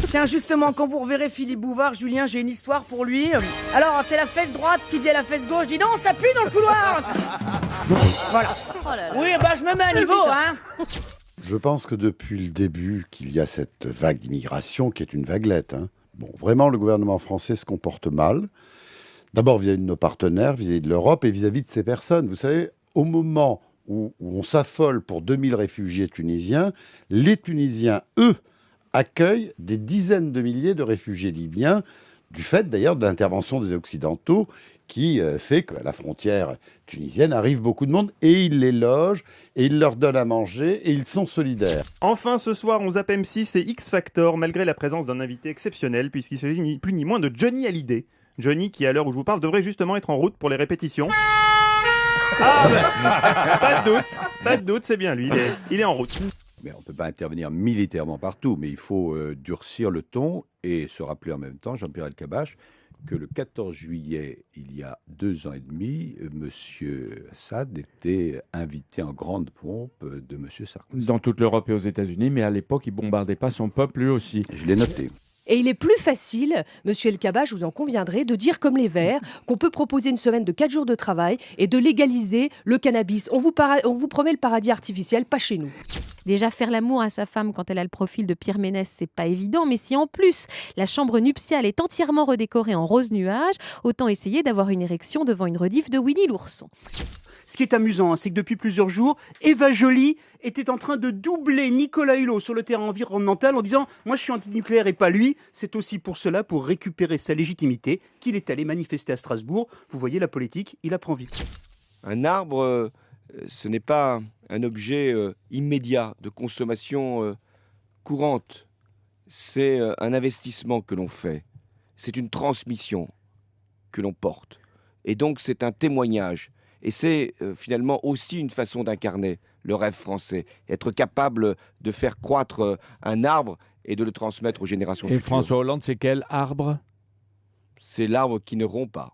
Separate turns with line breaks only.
Tiens, justement, quand vous reverrez Philippe Bouvard, Julien, j'ai une histoire pour lui. Alors, c'est la fesse droite qui dit à la fesse gauche, dis non, ça pue dans le couloir. Voilà.
Oh là là.
Oui, bah je me mets à niveau, hein.
Je pense que depuis le début qu'il y a cette vague d'immigration qui est une vaguelette. Bon, vraiment, le gouvernement français se comporte mal. D'abord vis-à-vis de nos partenaires, vis-à-vis de l'Europe et vis-à-vis de ces personnes. Vous savez, au moment où on s'affole pour 2000 réfugiés tunisiens, les Tunisiens, eux, accueillent des dizaines de milliers de réfugiés libyens, du fait d'ailleurs de l'intervention des Occidentaux qui fait qu'à la frontière tunisienne arrive beaucoup de monde et ils les logent et ils leur donnent à manger et ils sont solidaires.
Enfin, ce soir, on zappe M6 et X Factor, malgré la présence d'un invité exceptionnel, puisqu'il s'agit ni plus ni moins de Johnny Hallyday. Johnny, qui à l'heure où je vous parle, devrait justement être en route pour les répétitions. Pas de doute, c'est bien lui, il est en route.
Mais on ne peut pas intervenir militairement partout, mais il faut durcir le ton et se rappeler en même temps, Jean-Pierre Elkabbach, que le 14 juillet, il y a 2 ans et demi, M. Assad était invité en grande pompe de M. Sarkozy.
Dans toute l'Europe et aux États-Unis, mais à l'époque, il ne bombardait pas son peuple lui aussi.
Je l'ai noté.
Et il est plus facile, monsieur Elkabbach, vous en conviendrez, de dire comme les Verts qu'on peut proposer une semaine de 4 jours de travail et de légaliser le cannabis. On vous promet le paradis artificiel, pas chez nous.
Déjà, faire l'amour à sa femme quand elle a le profil de Pierre Ménès, c'est pas évident. Mais si en plus, la chambre nuptiale est entièrement redécorée en rose nuage, autant essayer d'avoir une érection devant une rediff de Winnie l'ourson.
Ce qui est amusant, c'est que depuis plusieurs jours, Eva Joly était en train de doubler Nicolas Hulot sur le terrain environnemental en disant « Moi, je suis antinucléaire et pas lui ». C'est aussi pour cela, pour récupérer sa légitimité, qu'il est allé manifester à Strasbourg. Vous voyez, la politique, il apprend vite.
Un arbre, ce n'est pas un objet immédiat de consommation courante. C'est un investissement que l'on fait. C'est une transmission que l'on porte. Et donc, c'est un témoignage. Et c'est finalement aussi une façon d'incarner le rêve français, être capable de faire croître un arbre et de le transmettre aux générations futures.
Et François Hollande, c'est quel arbre ?
C'est l'arbre qui ne rompt pas.